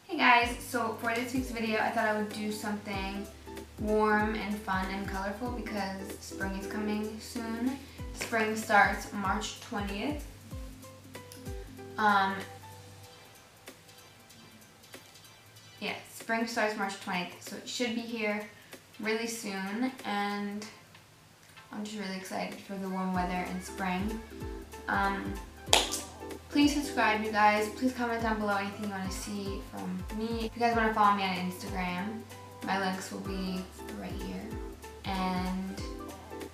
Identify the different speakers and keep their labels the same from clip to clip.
Speaker 1: Hey guys, so for this week's video I thought I would do something warm and fun and colorful because spring is coming soon. Spring starts March 20th. Yeah, spring starts March 20th, so it should be here really soon, and I'm just really excited for the warm weather and spring. Please subscribe, you guys. Please comment down below anything you want to see from me. If you guys want to follow me on Instagram, my links will be right here. And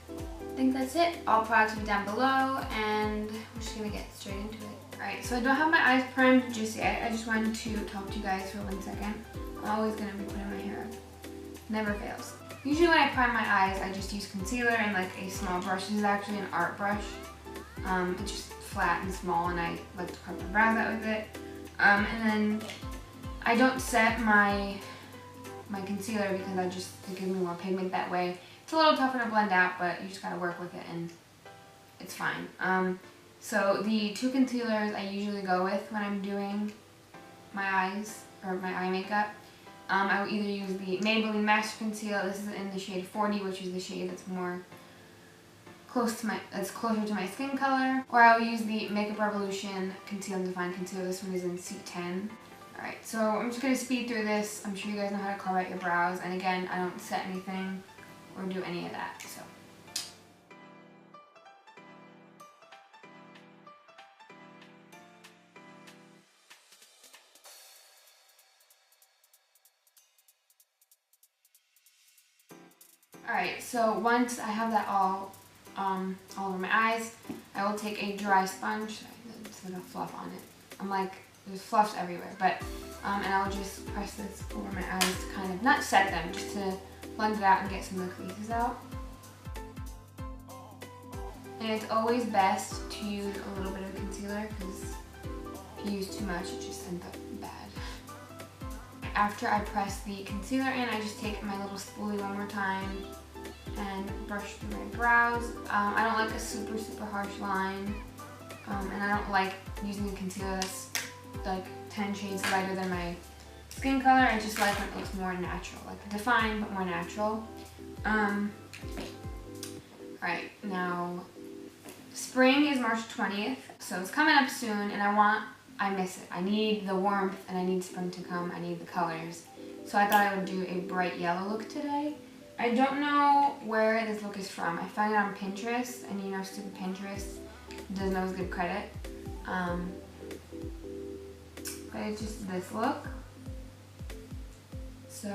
Speaker 1: I think that's it. All products will be down below, and we're just going to get straight into it. Alright, so I don't have my eyes primed just yet. I just wanted to talk to you guys for 1 second. I'm always going to be putting my hair up. Never fails. Usually when I prime my eyes, I just use concealer and like a small brush. This is actually an art brush. It's just flat and small, and I like to carve my brows out with it. And then I don't set my concealer because I just to give me more pigment that way. It's a little tougher to blend out, but you just gotta work with it and it's fine. So the two concealers I usually go with when I'm doing my eyes or my eye makeup, I will either use the Maybelline Master Conceal. This is in the shade 40, which is the shade that's more that's closer to my skin color, or I will use the Makeup Revolution Conceal and Define Concealer. This one is in C10. Alright, so I'm just going to speed through this. I'm sure you guys know how to carve out your brows, and again, I don't set anything or do any of that, so. Alright, so once I have that all over my eyes, I will take a dry sponge. There's like a fluff on it. There's fluffs everywhere, but, and I'll just press this over my eyes to kind of, not set them, just to blend it out and get some of the creases out. And it's always best to use a little bit of concealer because if you use too much, it just ends up bad. After I press the concealer in, I just take my little spoolie one more time and brush through my brows. I don't like a super harsh line, and I don't like using a concealer that's like 10 shades lighter than my skin color. I just like when it looks more natural, like defined but more natural. Alright, now spring is March 20th, so it's coming up soon, and I miss it. I need the warmth and I need spring to come. I need the colors. So I thought I would do a bright yellow look today. I don't know where this look is from. I found it on Pinterest, and you know, stupid Pinterest doesn't always give credit. But it's just this look. So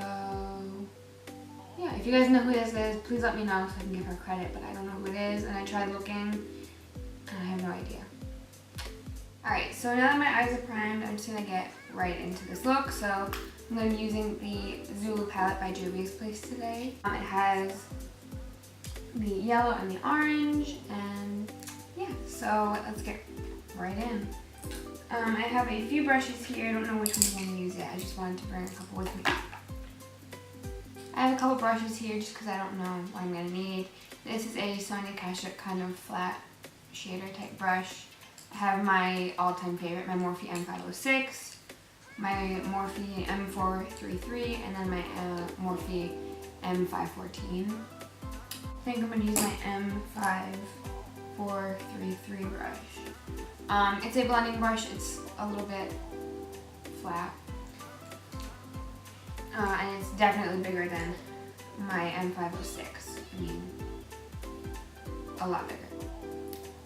Speaker 1: yeah, if you guys know who this is, please let me know so I can give her credit, but I don't know who it is, and I tried looking and I have no idea. Alright, so now that my eyes are primed, I'm just going to get right into this look. So I'm going to be using the Zulu palette by Juvias today. It has the yellow and the orange, and yeah, so let's get right in. I have a few brushes here. I don't know which ones I'm going to use yet. I just wanted to bring a couple with me. I have a couple brushes here just because I don't know what I'm going to need. This is a Sonia Kashuk kind of flat shader type brush. I have my all-time favorite, my Morphe M506, my Morphe M433, and then my Morphe M514. I think I'm going to use my M5433 brush. It's a blending brush. It's a little bit flat. And it's definitely bigger than my M506. I mean, a lot bigger.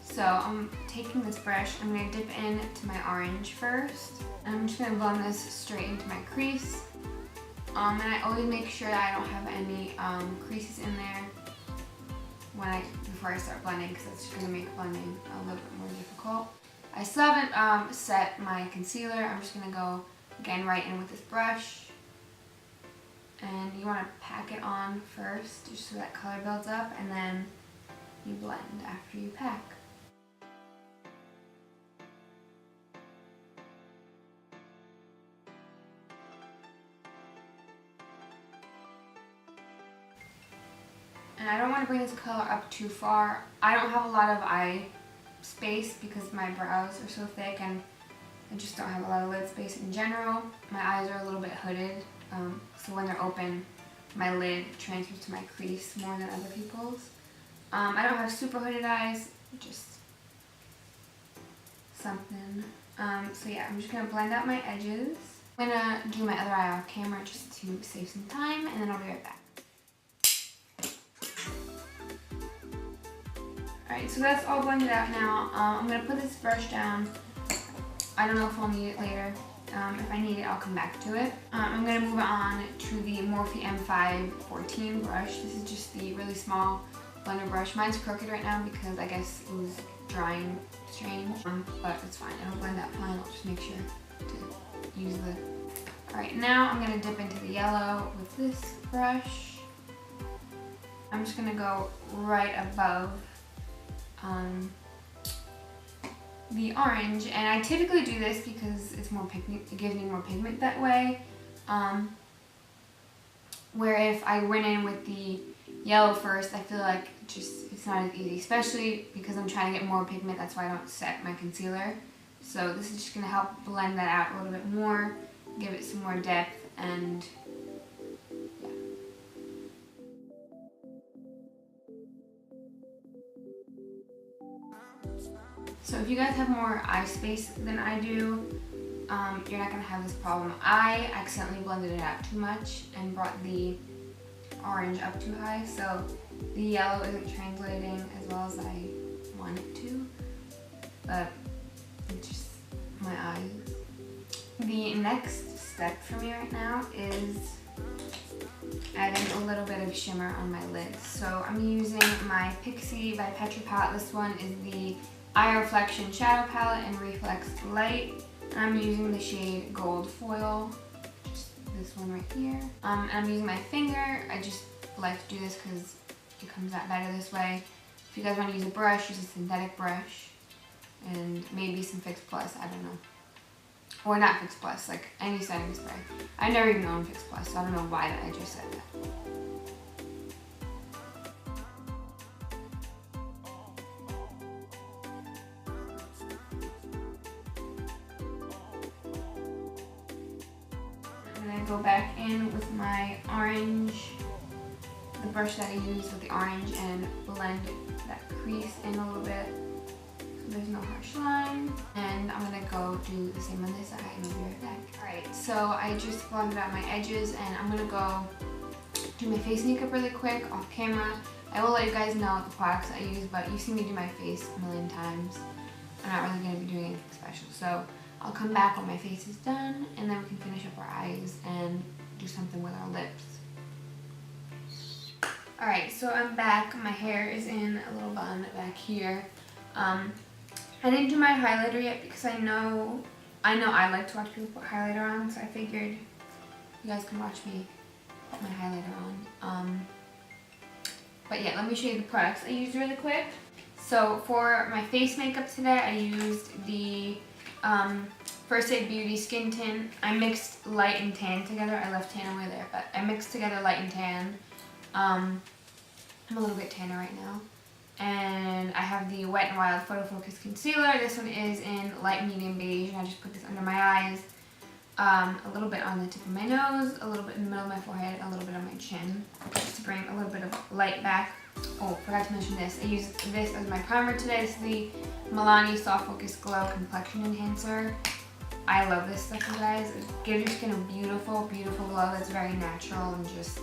Speaker 1: So I'm taking this brush, I'm going to dip into my orange first, and I'm just going to blend this straight into my crease. And I always make sure that I don't have any creases in there before I start blending, because that's just going to make blending a little bit more difficult. I still haven't set my concealer. I'm just going to go again right in with this brush. And you want to pack it on first, just so that color builds up, and then you blend after you pack. And I don't want to bring this color up too far. I don't have a lot of eye space because my brows are so thick and I just don't have a lot of lid space in general. My eyes are a little bit hooded, so when they're open, my lid transfers to my crease more than other people's. I don't have super hooded eyes, just something. So yeah, I'm just gonna blend out my edges. I'm gonna do my other eye off camera just to save some time, and then I'll be right back. Alright, so that's all blended out now. I'm gonna put this brush down. I don't know if I'll need it later. If I need it, I'll come back to it. I'm gonna move on to the Morphe M514 brush. This is just the really small blender brush. Mine's crooked right now because I guess it was drying strange, but it's fine. It'll blend out fine. I'll just make sure to use the... Alright, now I'm gonna dip into the yellow with this brush. I'm just gonna go right above the orange, and I typically do this because it's more pigment, it gives me more pigment that way. Where if I went in with the yellow first, I feel like it's not as easy, especially because I'm trying to get more pigment. That's why I don't set my concealer. So this is just gonna help blend that out a little bit more, give it some more depth, and yeah. So if you guys have more eye space than I do, you're not gonna have this problem. I accidentally blended it out too much and brought the orange up too high, so the yellow isn't translating as well as I want it to, but it's just my eyes. The next step for me right now is adding a little bit of shimmer on my lids. So I'm using my Pixi by Petra palette. This one is the Eye Reflection Shadow Palette in Reflex Light. And I'm using the shade Gold Foil, just this one right here. I'm using my finger. I just like to do this because it comes out better this way. If you guys want to use a brush, use a synthetic brush. And maybe some Fix Plus, I don't know. Or not Fix Plus, like any setting spray. I've never even known Fix Plus, so I don't know why I just said that. I'm gonna go back in with my orange, the brush that I used with the orange, and blend that crease in a little bit. There's no harsh line, and I'm gonna go do the same on this side and I'll be right back. Alright, so I just blended out my edges and I'm gonna go do my face makeup really quick off camera. I will let you guys know the products I use, but you've seen me do my face a million times. I'm not really gonna be doing anything special, so I'll come back when my face is done and then we can finish up our eyes and do something with our lips. Alright, so I'm back. My hair is in a little bun back here. I didn't do my highlighter yet because I know I like to watch people put highlighter on, so I figured you guys can watch me put my highlighter on. But yeah, let me show you the products I used really quick. So for my face makeup today, I used the First Aid Beauty Skin Tint. I mixed light and tan together. I left tan away there, but I mixed together light and tan. I'm a little bit tanner right now. And I have the Wet n Wild Photo Focus Concealer. This one is in light medium beige, and I just put this under my eyes, a little bit on the tip of my nose, a little bit in the middle of my forehead, a little bit on my chin, just to bring a little bit of light back. Oh, forgot to mention this. I used this as my primer today. This is the Milani Soft Focus Glow Complexion Enhancer. I love this stuff, you guys. It gives your skin a beautiful, beautiful glow that's very natural and just...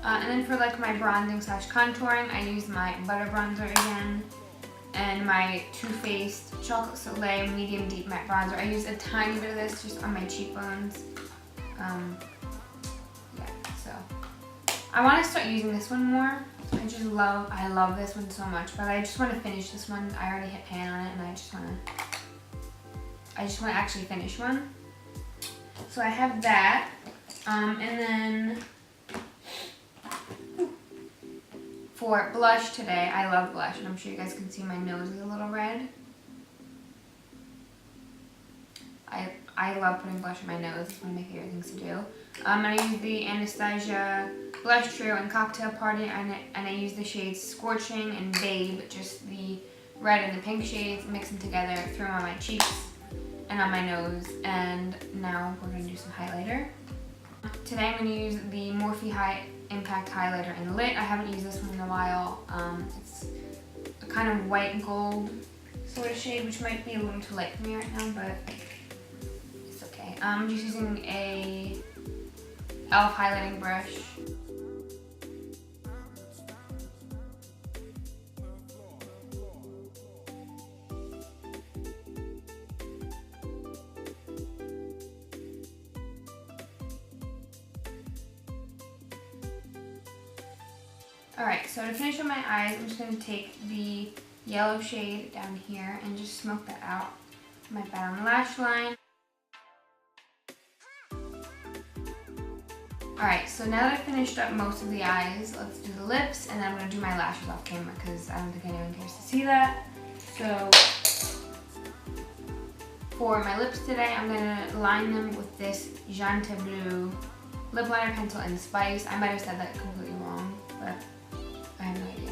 Speaker 1: and then for like my bronzing / contouring, I use my Butter Bronzer again and my Too Faced Chocolate Soleil Medium Deep Matte Bronzer. I use a tiny bit of this just on my cheekbones. Yeah, so I want to start using this one more. I love this one so much, but I just want to finish this one. I already hit pan on it, and I just want to actually finish one. So I have that, and then. For blush today, I love blush, and I'm sure you guys can see my nose is a little red. I love putting blush on my nose. It's one of my favorite things to do. I use the Anastasia Blush Trio in Cocktail Party, and I use the shades Scorching and Babe, just the red and the pink shades, mix them together, throw them on my cheeks and on my nose, and now we're going to do some highlighter. Today I'm going to use the Morphe High Impact Highlighter in Lit. I haven't used this one in a while. It's a kind of white and gold sort of shade, which might be a little too light for me right now, but it's okay. I'm just using a e.l.f. highlighting brush. Alright, so to finish up my eyes, I'm just going to take the yellow shade down here and just smoke that out my bottom lash line. Alright, so now that I've finished up most of the eyes, let's do the lips, and then I'm going to do my lashes off camera because I don't think anyone cares to see that. So for my lips today, I'm going to line them with this jonteblu lip liner pencil in Spice. I might have said that completely wrong, but I have no idea.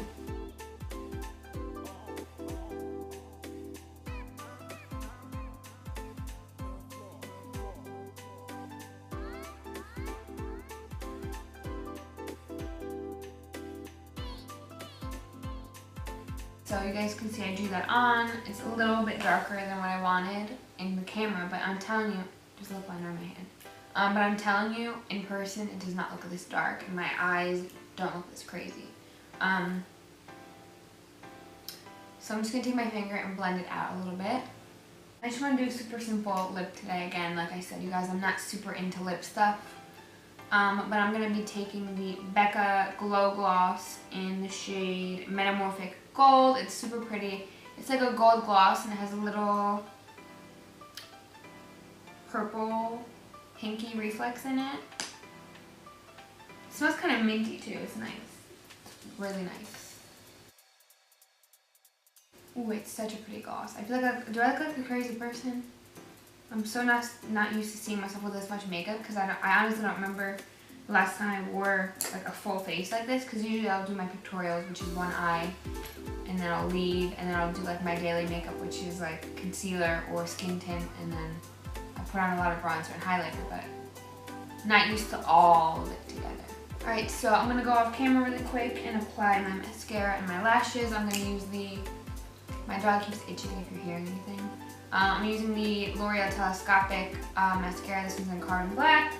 Speaker 1: So you guys can see I drew that on. It's a little bit darker than what I wanted in the camera, but I'm telling you, there's a lip liner on my hand. But I'm telling you, in person, it does not look this dark, and my eyes don't look this crazy. So I'm just going to take my finger and blend it out a little bit. I just want to do a super simple lip today. Again, like I said, you guys, I'm not super into lip stuff. But I'm going to be taking the Becca Glow Gloss in the shade Metamorphic Gold. It's super pretty. It's like a gold gloss, and it has a little purple pinky reflex in it. It smells kind of minty too. It's nice. Really nice. Ooh, it's such a pretty gloss. I feel like do I look like a crazy person? I'm so not used to seeing myself with this much makeup because I honestly don't remember the last time I wore like a full face like this, because usually I'll do my pictorials, which is one eye, and then I'll leave, and then I'll do like my daily makeup, which is like concealer or skin tint, and then I put on a lot of bronzer and highlighter, but not used to all of it together. Alright, so I'm going to go off camera really quick and apply my mascara and my lashes. I'm going to use my dog keeps itching if you're hearing anything. I'm using the L'Oreal Telescopic mascara. This one's in Carbon Black.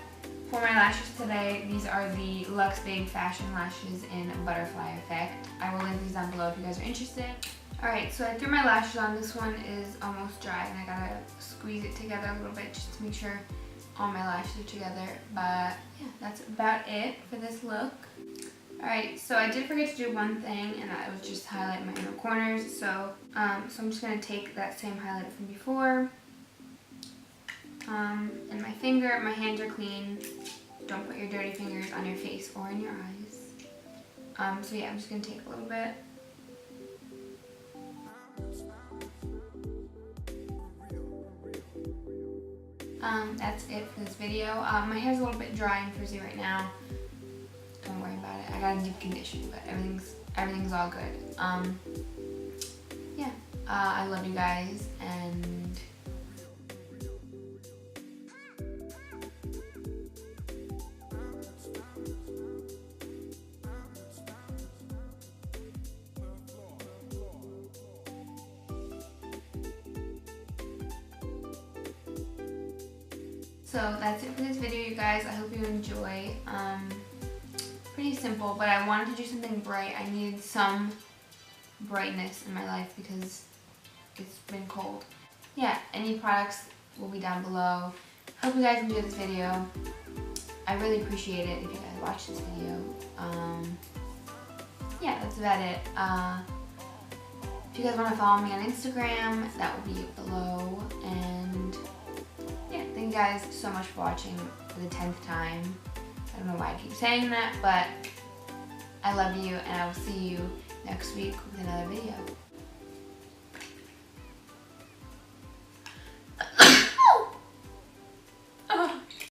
Speaker 1: For my lashes today, these are the luxebabe Fashion Lashes in Butterfly Effect. I will link these down below if you guys are interested. Alright, so I threw my lashes on. This one is almost dry, and I gotta squeeze it together a little bit just to make sure all my lashes are together. But yeah, that's about it for this look. Alright, so I did forget to do one thing, and that was just highlight my inner corners. So I'm just going to take that same highlighter from before, and my finger. My hands are clean. Don't put your dirty fingers on your face or in your eyes. So yeah, I'm just going to take a little bit. That's it for this video. My hair's a little bit dry and frizzy right now. Don't worry about it. I got a deep condition, but everything's all good. Yeah, I love you guys, and so that's it for this video, you guys. I hope you enjoy. Pretty simple, but I wanted to do something bright. I needed some brightness in my life because it's been cold. Yeah, any products will be down below. Hope you guys enjoyed this video. I really appreciate it if you guys watch this video. Yeah, that's about it. If you guys want to follow me on Instagram, that will be below. And yeah, thank you guys so much for watching for the 10th time. I don't know why I keep saying that, but I love you, and I will see you next week with another video.